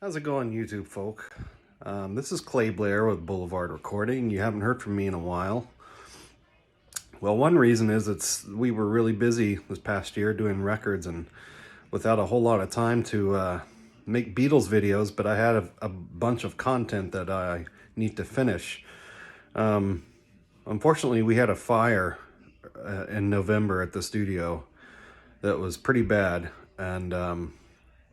How's it going, YouTube folk? This is Clay Blair with Boulevard Recording. You haven't heard from me in a while. Well, one reason is we were really busy this past year doing records and without a whole lot of time to make Beatles videos, but I had a bunch of content that I need to finish. Unfortunately, we had a fire in November at the studio that was pretty bad, and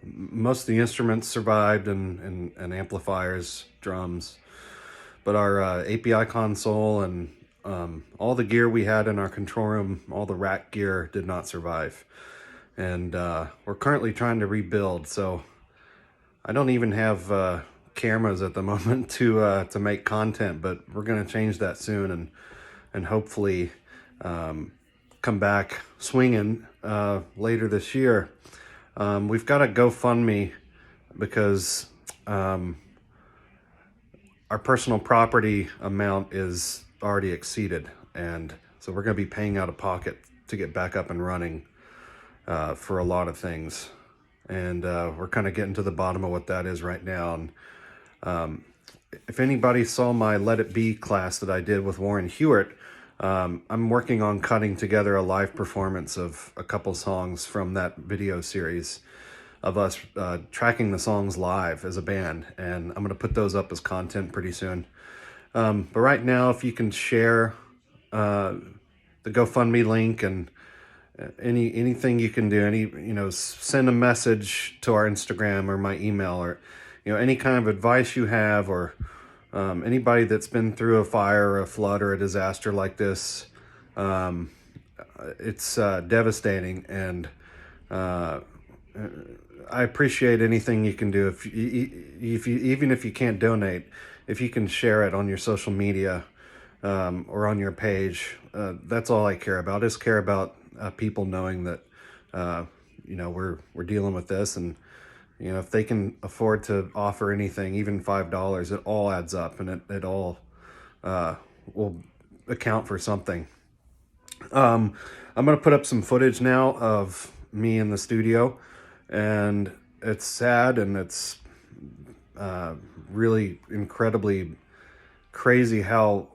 most of the instruments survived and amplifiers, drums, but our API console and all the gear we had in our control room, all the rack gear did not survive. And we're currently trying to rebuild, so I don't even have cameras at the moment to make content, but we're going to change that soon and hopefully come back swinging later this year. We've got a GoFundMe because our personal property amount is already exceeded, and so we're going to be paying out of pocket to get back up and running for a lot of things, and we're kind of getting to the bottom of what that is right now. And if anybody saw my Let It Be class that I did with Warren Hewitt, I'm working on cutting together a live performance of a couple songs from that video series of us tracking the songs live as a band, and I'm going to put those up as content pretty soon. But right now, if you can share the GoFundMe link and anything you can do, send a message to our Instagram or my email, or any kind of advice you have, or anybody that's been through a fire or a flood or a disaster like this. It's devastating, and I appreciate anything you can do. If you even if you can't donate, if you can share it on your social media or on your page, that's all I care about. I just care about people knowing that we're dealing with this, and if they can afford to offer anything, even $5, it all adds up, and it all will account for something. I'm going to put up some footage now of me in the studio, and it's sad, and it's really incredibly crazy how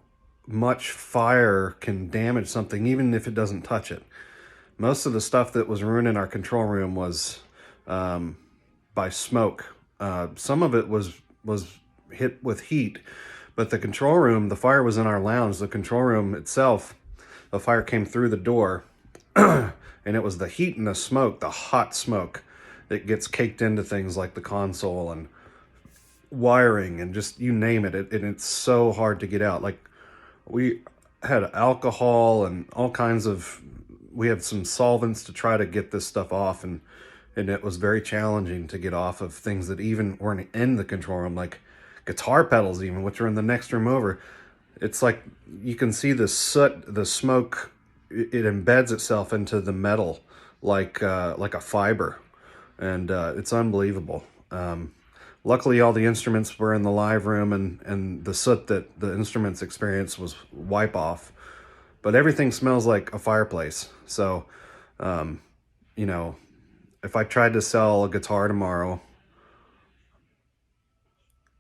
much fire can damage something, even if it doesn't touch it. Most of the stuff that was ruining our control room was by smoke. Some of it was hit with heat, but the control room, the fire was in our lounge. The control room itself, the fire came through the door, and it was the heat and the smoke, the hot smoke, that gets caked into things like the console and wiring and just you name it. And it's so hard to get out. Like, we had alcohol and all kinds of, we had some solvents to try to get this stuff off, and it was very challenging to get off of things that even weren't in the control room, like guitar pedals even, which are in the next room over. It's like you can see the soot, the smoke, it embeds itself into the metal like a fiber, and it's unbelievable. Luckily, all the instruments were in the live room, and the soot that the instruments experienced was wipe off. But everything smells like a fireplace. So, if I tried to sell a guitar tomorrow,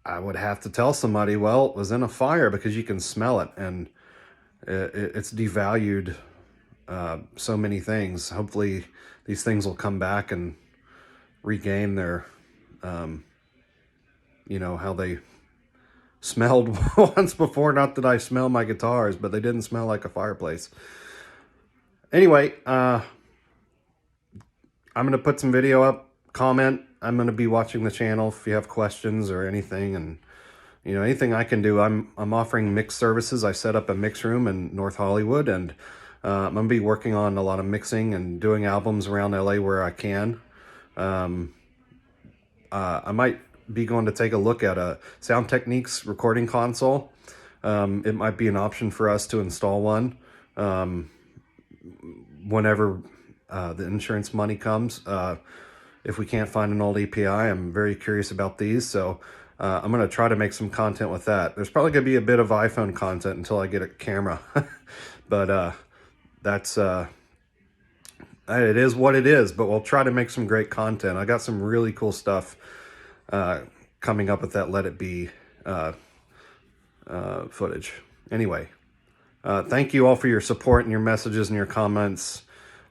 I would have to tell somebody, well, it was in a fire, because you can smell it, and it's devalued so many things. Hopefully these things will come back and regain their, how they smelled once before. Not that I smell my guitars, but they didn't smell like a fireplace. Anyway, I'm going to put some video up, comment. I'm going to be watching the channel if you have questions or anything, and anything I can do. I'm offering mix services. I set up a mix room in North Hollywood, and I'm going to be working on a lot of mixing and doing albums around LA where I can. I might be going to take a look at a Sound Techniques recording console. It might be an option for us to install one whenever the insurance money comes. If we can't find an old API, I'm very curious about these, so I'm going to try to make some content with that. There's probably going to be a bit of iPhone content until I get a camera, but that's it is what it is. But we'll try to make some great content. I got some really cool stuff coming up with that Let It Be footage. Anyway, thank you all for your support and your messages and your comments.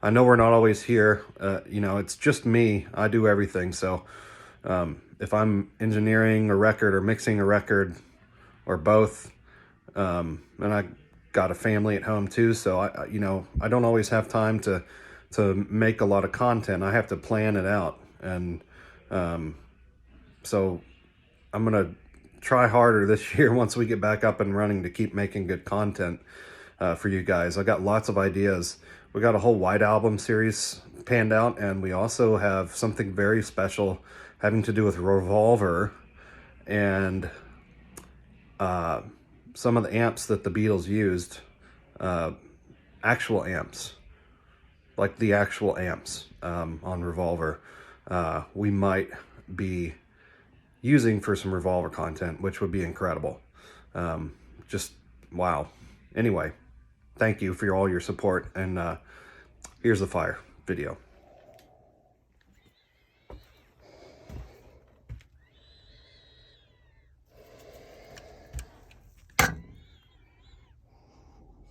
I know we're not always here. You know, it's just me. I do everything. So if I'm engineering a record or mixing a record or both, and I got a family at home too, so you know, I don't always have time to make a lot of content. I have to plan it out, and so I'm gonna try harder this year once we get back up and running to keep making good content for you guys. I got lots of ideas. We got a whole White Album series panned out, and we also have something very special having to do with Revolver and some of the amps that the Beatles used, actual amps, like the actual amps on Revolver, we might be using for some Revolver content, which would be incredible. Just wow. Anyway, thank you for all your support, and here's the fire video.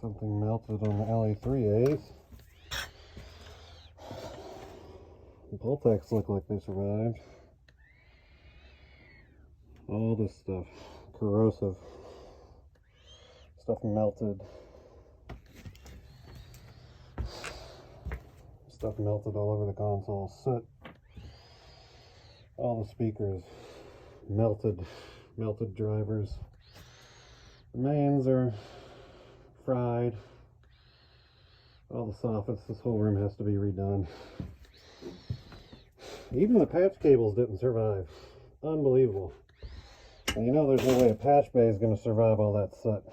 Something melted on the LA3As. The Pultecs look like they survived. All this stuff, corrosive stuff melted. Stuff melted all over the console. Soot. All the speakers melted drivers. The mains are fried. All the soffits. This whole room has to be redone. Even the patch cables didn't survive. Unbelievable. And you know there's no way a patch bay is going to survive all that soot.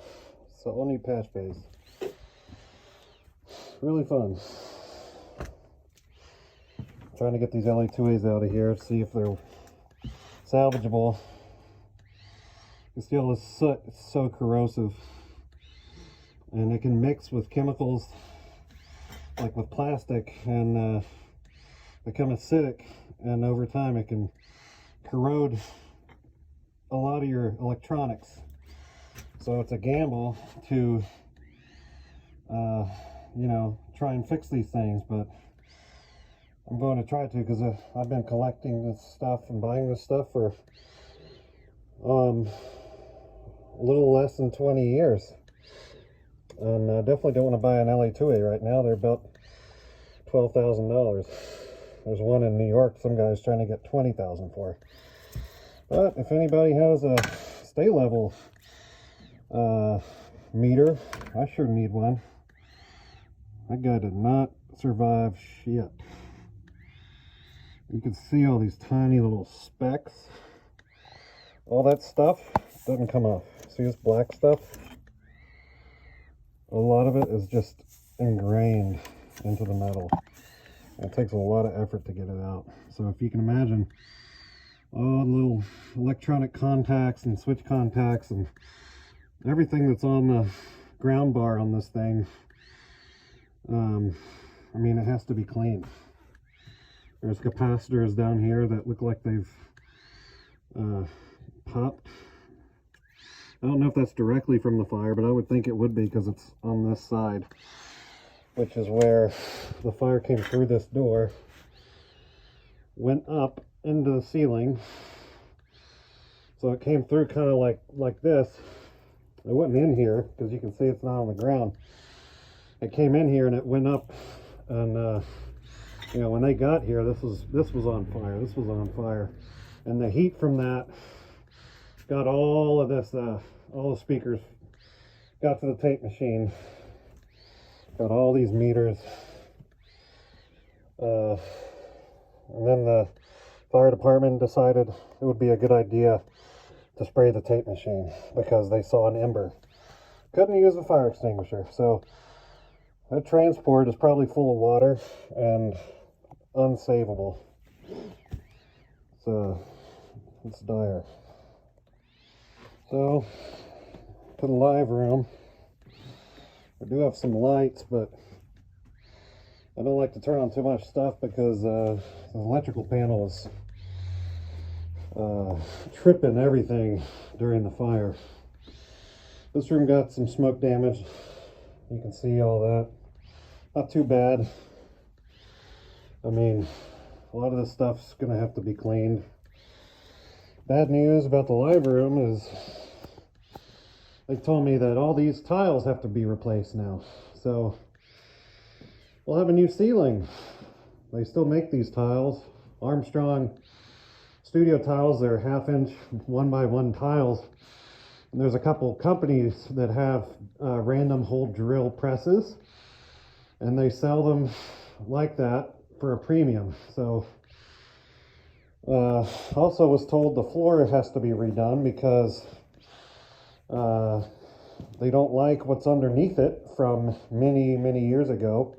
So we'll need patch bays. Really fun. Trying to get these LA2As out of here, see if they're salvageable. You see all this soot, it's so corrosive. And it can mix with chemicals, like with plastic, and become acidic. And over time it can corrode a lot of your electronics. So it's a gamble to, you know, try and fix these things, but I'm going to try to, because I've been collecting this stuff and buying this stuff for a little less than 20 years. And I definitely don't want to buy an LA2A right now. They're about $12,000. There's one in New York some guy's trying to get $20,000 for. But if anybody has a stay level meter, I sure need one. That guy did not survive shit. You can see all these tiny little specks. All that stuff doesn't come off. See this black stuff? A lot of it is just ingrained into the metal. It takes a lot of effort to get it out. So if you can imagine all the little electronic contacts and switch contacts and everything that's on the ground bar on this thing, I mean, it has to be cleaned. There's capacitors down here that look like they've popped. I don't know if that's directly from the fire, but I would think it would be, because it's on this side, which is where the fire came through this door, went up into the ceiling. So it came through kind of like this. It wasn't in here, because you can see it's not on the ground. It came in here and it went up, and you know, when they got here, this was on fire. This was on fire, and the heat from that got all of this, all the speakers, got to the tape machine, got all these meters, and then the fire department decided it would be a good idea to spray the tape machine because they saw an ember. Couldn't use a fire extinguisher, so that transport is probably full of water and unsavable. So it's dire. So to the live room, I do have some lights, but I don't like to turn on too much stuff because the electrical panel is tripping everything during the fire. This room got some smoke damage. You can see all that. Not too bad. I mean, a lot of this stuff's gonna have to be cleaned. Bad news about the live room is they told me that all these tiles have to be replaced now. So we'll have a new ceiling. They still make these tiles. Armstrong studio tiles, they're 1/2 inch 1x1 tiles. And there's a couple companies that have random hole drill presses, and they sell them like that for a premium. So also was told the floor has to be redone because they don't like what's underneath it from many years ago.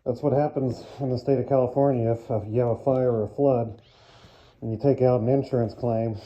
That's what happens in the state of California if you have a fire or a flood and you take out an insurance claim.